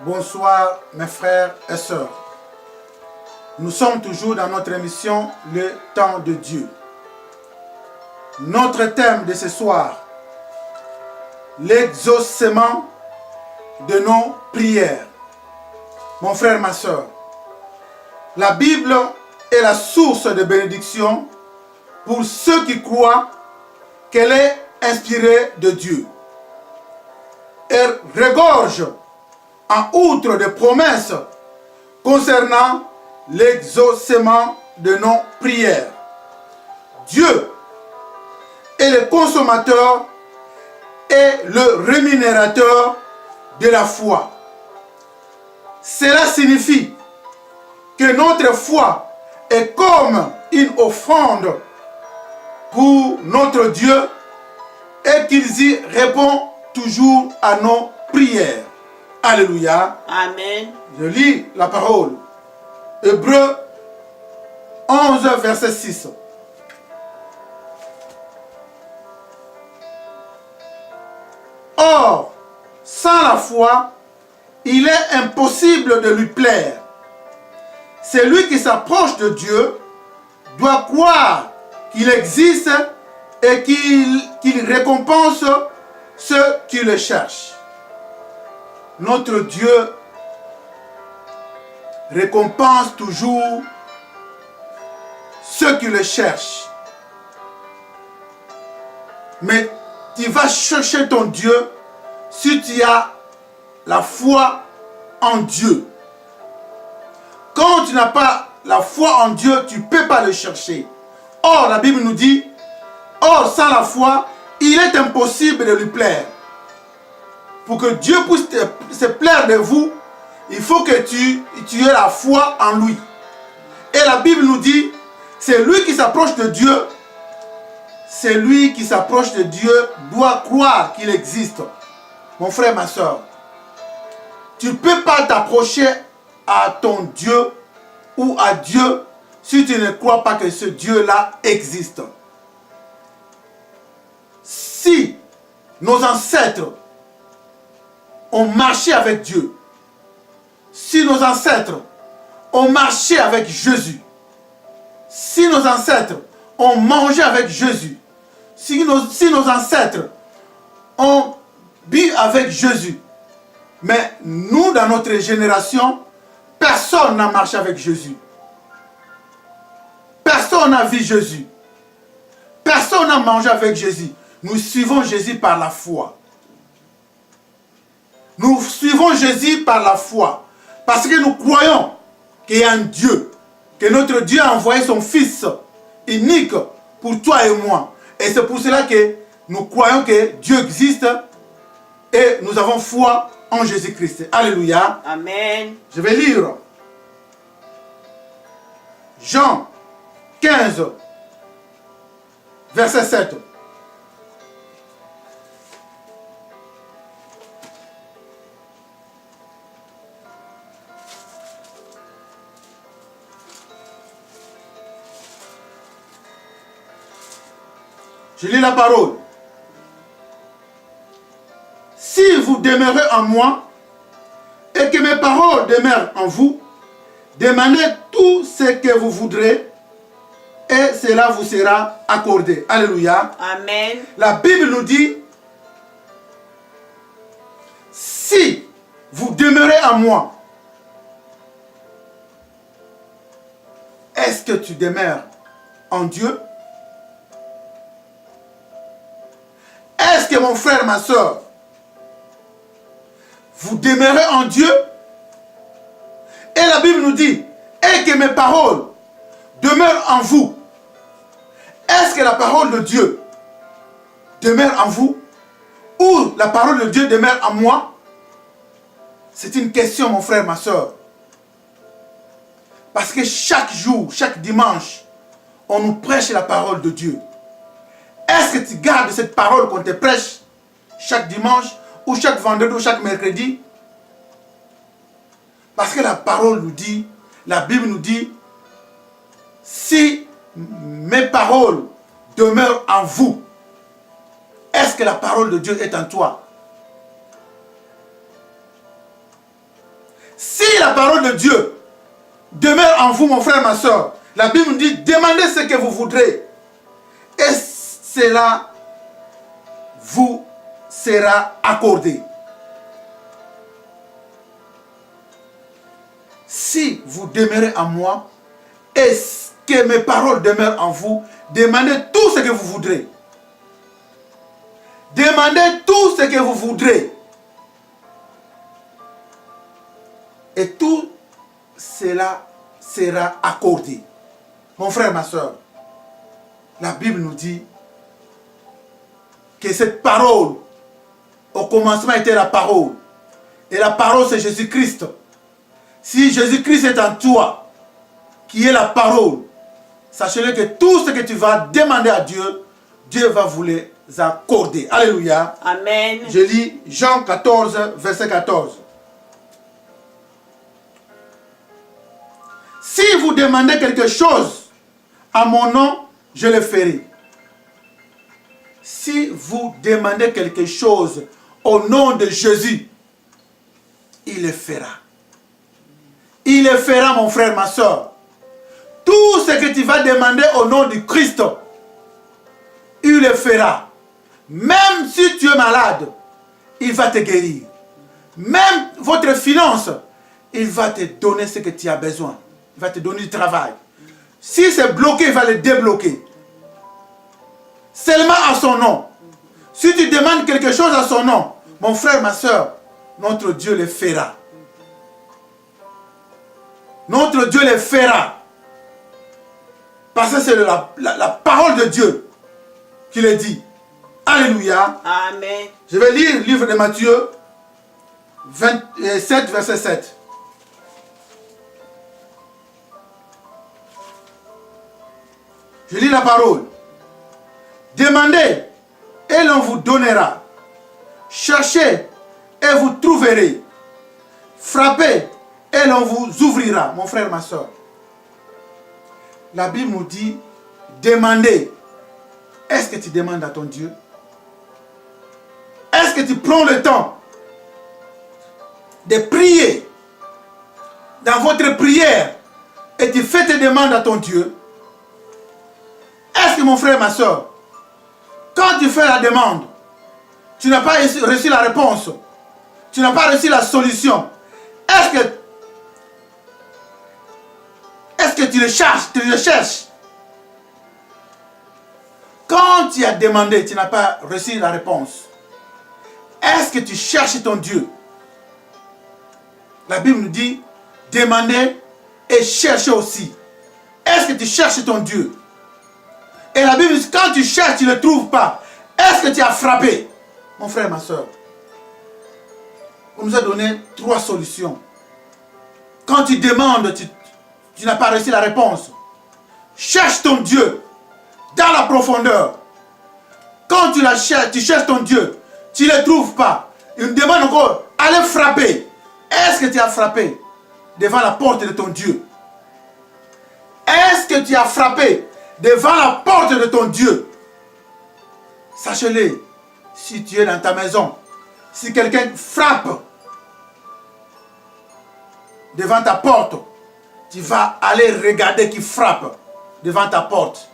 Bonsoir mes frères et sœurs. Nous sommes toujours dans notre émission Le temps de Dieu. Notre thème de ce soir, l'exaucement de nos prières. Mon frère, ma sœur, la Bible est la source de bénédiction pour ceux qui croient qu'elle est inspirée de Dieu. Elle regorge en outre de promesses concernant l'exaucement de nos prières. Dieu est le consommateur et le rémunérateur de la foi. Cela signifie que notre foi est comme une offrande pour notre Dieu et qu'il y répond toujours à nos prières. Alléluia. Amen. Je lis la parole. Hébreux 11, verset 6. Or, sans la foi, il est impossible de lui plaire. Celui qui s'approche de Dieu doit croire qu'il existe et qu'il récompense ceux qui le cherchent. Notre Dieu récompense toujours ceux qui le cherchent. Mais tu vas chercher ton Dieu si tu as la foi en Dieu. Quand tu n'as pas la foi en Dieu, tu ne peux pas le chercher. Or, la Bible nous dit, or, sans la foi, il est impossible de lui plaire. Pour que Dieu puisse se plaire de vous, il faut que tu aies la foi en lui. Et la Bible nous dit, c'est lui qui s'approche de Dieu, celui qui s'approche de Dieu doit croire qu'il existe. Mon frère, ma soeur, tu ne peux pas t'approcher à ton Dieu ou à Dieu si tu ne crois pas que ce Dieu-là existe. Si nos ancêtres ont marché avec Dieu, si nos ancêtres ont marché avec Jésus, si nos ancêtres ont mangé avec Jésus, si nos ancêtres ont bu avec Jésus, mais nous, dans notre génération, personne n'a marché avec Jésus. Personne n'a vu Jésus. Personne n'a mangé avec Jésus. Nous suivons Jésus par la foi. Nous suivons Jésus par la foi. Parce que nous croyons qu'il y a un Dieu. Que notre Dieu a envoyé son Fils unique pour toi et moi. Et c'est pour cela que nous croyons que Dieu existe et nous avons foi en Jésus-Christ. Alléluia. Amen. Je vais lire Jean 15, verset 7. Je lis la parole. Si vous demeurez en moi et que mes paroles demeurent en vous, demandez tout ce que vous voudrez et cela vous sera accordé. Alléluia. Amen. La Bible nous dit, si vous demeurez en moi, est-ce que tu demeures en Dieu? Est-ce que mon frère, ma soeur, vous demeurez en Dieu? Et la Bible nous dit, et que mes paroles demeurent en vous. Est-ce que la parole de Dieu demeure en vous? Ou la parole de Dieu demeure en moi? C'est une question, mon frère, ma soeur. Parce que chaque jour, chaque dimanche, on nous prêche la parole de Dieu. Est-ce que tu gardes cette parole qu'on te prêche chaque dimanche, ou chaque vendredi, ou chaque mercredi? Parce que la parole nous dit, la Bible nous dit, si mes paroles demeurent en vous, est-ce que la parole de Dieu est en toi? Si la parole de Dieu demeure en vous, mon frère, ma soeur, la Bible nous dit, demandez ce que vous voudrez. Et cela vous sera accordé. Si vous demeurez en moi, et que mes paroles demeurent en vous, demandez tout ce que vous voudrez. Demandez tout ce que vous voudrez. Et tout cela sera accordé. Mon frère, ma soeur, la Bible nous dit que cette parole, au commencement était la parole. Et la parole, c'est Jésus-Christ. Si Jésus-Christ est en toi, qui est la parole, sachez-le que tout ce que tu vas demander à Dieu, Dieu va vous les accorder. Alléluia. Amen. Je lis Jean 14, verset 14. Si vous demandez quelque chose à mon nom, je le ferai. Si vous demandez quelque chose au nom de Jésus, il le fera. Il le fera, mon frère, ma soeur. Tout ce que tu vas demander au nom du Christ, il le fera. Même si tu es malade, il va te guérir. Même votre finance, il va te donner ce que tu as besoin. Il va te donner du travail. Si c'est bloqué, il va le débloquer. Seulement à son nom. Si tu demandes quelque chose à son nom, mon frère, ma soeur, notre Dieu le fera. Notre Dieu le fera. Parce que c'est la parole de Dieu qui le dit. Alléluia. Amen. Je vais lire le livre de Matthieu 27, verset 7. Je lis la parole. Demandez et l'on vous donnera. Cherchez et vous trouverez. Frappez et l'on vous ouvrira. Mon frère, ma soeur. La Bible nous dit, demandez. Est-ce que tu demandes à ton Dieu? Est-ce que tu prends le temps de prier dans votre prière et tu fais tes demandes à ton Dieu? Est-ce que mon frère, ma soeur, quand tu fais la demande, tu n'as pas reçu la réponse, tu n'as pas reçu la solution, est-ce que tu le cherches? Quand tu as demandé, tu n'as pas reçu la réponse. Est-ce que tu cherches ton Dieu? La Bible nous dit, demandez et cherchez aussi. Est-ce que tu cherches ton Dieu? Et la Bible dit, quand tu cherches, tu ne le trouves pas. Est-ce que tu as frappé? Mon frère, ma soeur, on nous a donné 3 solutions. Quand tu demandes, tu n'as pas reçu la réponse. Cherche ton Dieu dans la profondeur. Quand tu cherches ton Dieu, tu ne le trouves pas. Il demande encore, allez frapper. Est-ce que tu as frappé devant la porte de ton Dieu? Est-ce que tu as frappé devant la porte de ton Dieu? Sachez-le, si tu es dans ta maison, si quelqu'un frappe devant ta porte, tu vas aller regarder qui frappe devant ta porte.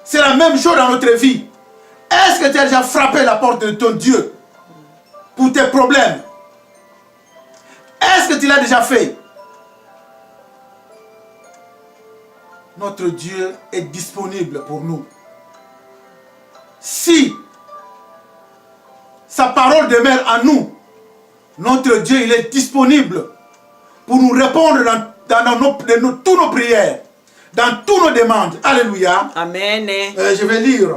C'est la même chose dans notre vie. Est-ce que tu as déjà frappé la porte de ton Dieu pour tes problèmes? Est-ce que tu l'as déjà fait? Notre Dieu est disponible pour nous. Si sa parole demeure en nous, notre Dieu il est disponible pour nous répondre dans toutes nos prières, dans toutes nos demandes. Alléluia. Amen. Je vais lire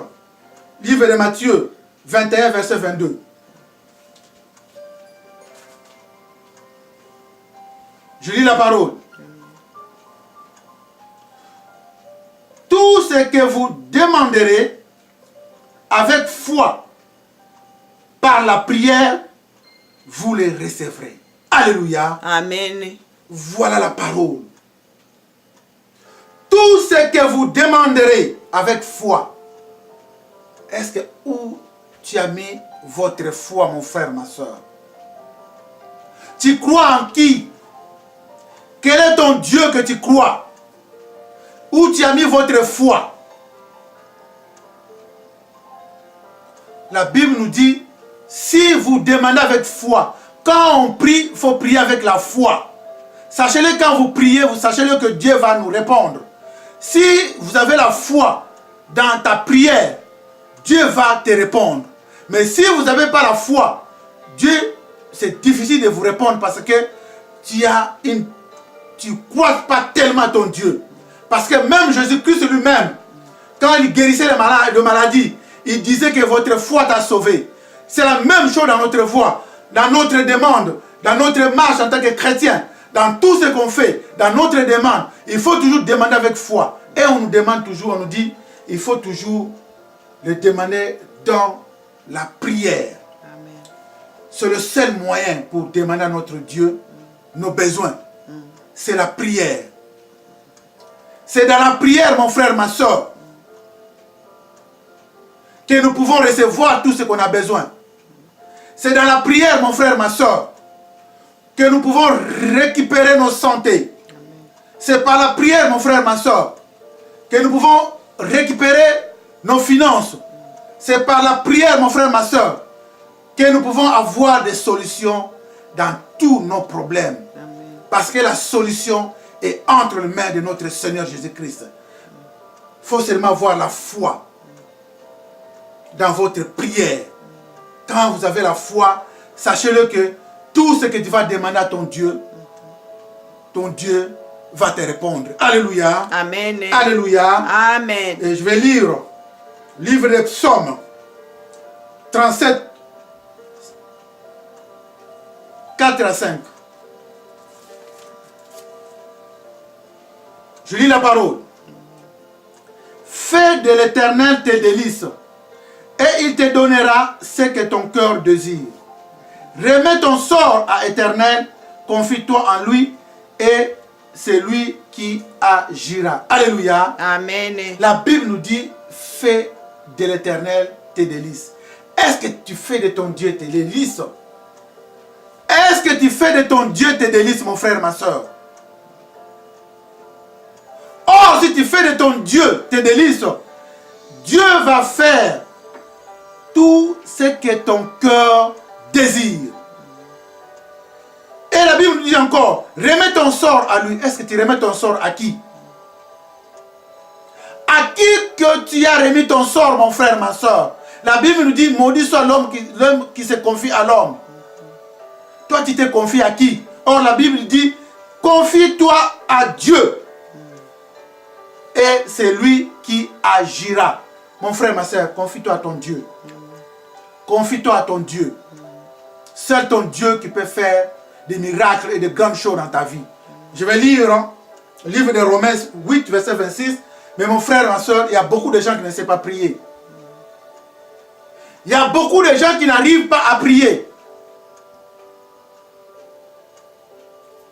livre de Matthieu 21, verset 22. Je lis la parole. Tout ce que vous demanderez avec foi par la prière, vous les recevrez. Alléluia. Amen. Voilà la parole. Tout ce que vous demanderez avec foi. Est-ce que où tu as mis votre foi, mon frère, ma soeur? Tu crois en qui? Quel est ton Dieu que tu crois? Où tu as mis votre foi? La Bible nous dit, si vous demandez avec foi, quand on prie, il faut prier avec la foi. Sachez-le, quand vous priez, vous sachez-le que Dieu va nous répondre. Si vous avez la foi dans ta prière, Dieu va te répondre. Mais si vous n'avez pas la foi, Dieu, c'est difficile de vous répondre parce que tu ne crois pas tellement ton Dieu. Parce que même Jésus-Christ lui-même, quand il guérissait les malades de maladies, il disait que votre foi t'a sauvé. C'est la même chose dans notre foi, dans notre demande, dans notre marche en tant que chrétien, dans tout ce qu'on fait, dans notre demande. Il faut toujours demander avec foi. Et on nous demande toujours, on nous dit, il faut toujours le demander dans la prière. C'est le seul moyen pour demander à notre Dieu nos besoins. C'est la prière. C'est dans la prière, mon frère, ma soeur, que nous pouvons recevoir tout ce qu'on a besoin. C'est dans la prière, mon frère, ma soeur, que nous pouvons récupérer nos santé. C'est par la prière, mon frère, ma soeur, que nous pouvons récupérer nos finances. C'est par la prière, mon frère, ma soeur, que nous pouvons avoir des solutions dans tous nos problèmes. Amen. Parce que la solution est entre les mains de notre Seigneur Jésus-Christ. Il faut seulement avoir la foi dans votre prière. Quand vous avez la foi, sachez-le que tout ce que tu vas demander à ton Dieu va te répondre. Alléluia. Amen. Alléluia. Amen. Et je vais lire livre des Psaumes 37, 4 à 5. Je lis la parole. Fais de l'Éternel tes délices, et il te donnera ce que ton cœur désire. Remets ton sort à l'Éternel, confie-toi en lui, et c'est lui qui agira. Alléluia. Amen. La Bible nous dit, fais de l'Éternel tes délices. Est-ce que tu fais de ton Dieu tes délices? Est-ce que tu fais de ton Dieu tes délices, mon frère, ma soeur? Or, si tu fais de ton Dieu tes délices, Dieu va faire tout ce que ton cœur désire. Et la Bible nous dit encore, remets ton sort à lui. Est-ce que tu remets ton sort à qui? À qui que tu as remis ton sort, mon frère, ma soeur? La Bible nous dit, maudit soit l'homme qui se confie à l'homme. Toi, tu te confies à qui? Or, la Bible dit, confie-toi à Dieu. Et c'est lui qui agira. Mon frère, ma soeur, confie-toi à ton Dieu. Confie-toi à ton Dieu. Seul ton Dieu qui peut faire des miracles et de grandes choses dans ta vie. Je vais lire le livre de Romains 8, verset 26. Mais mon frère, ma soeur, il y a beaucoup de gens qui ne savent pas prier. Il y a beaucoup de gens qui n'arrivent pas à prier.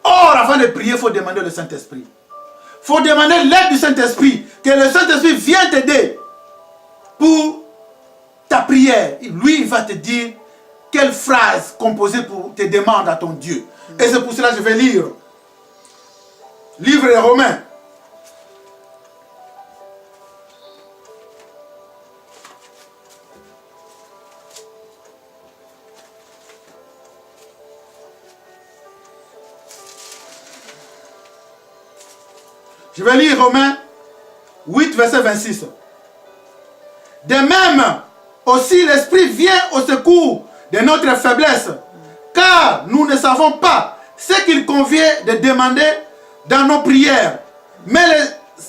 Or, avant de prier, il faut demander le Saint-Esprit. Il faut demander l'aide du Saint-Esprit. Que le Saint-Esprit vienne t'aider pour ta prière. Lui, il va te dire quelle phrase composer pour tes demandes à ton Dieu. Et c'est pour cela que je vais lire. Livre des Romains. Je vais lire Romains 8, verset 26. De même, aussi l'Esprit vient au secours de notre faiblesse, car nous ne savons pas ce qu'il convient de demander dans nos prières. Mais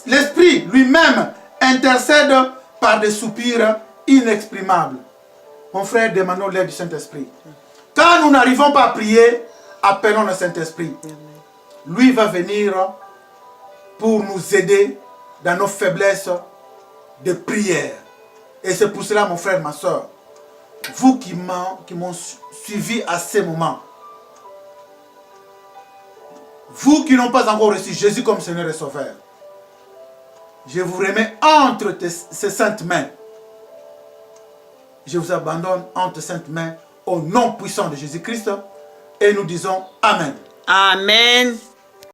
l'Esprit lui-même intercède par des soupirs inexprimables. Mon frère, demandons l'aide du Saint-Esprit. Quand nous n'arrivons pas à prier, appelons le Saint-Esprit. Lui va venir pour nous aider dans nos faiblesses de prière. Et c'est pour cela, mon frère, ma soeur, vous qui m'ont suivi à ces moments, vous qui n'ont pas encore reçu Jésus comme Seigneur et Sauveur, je vous remets entre ces saintes mains. Je vous abandonne entre ces saintes mains au nom puissant de Jésus-Christ et nous disons Amen. Amen.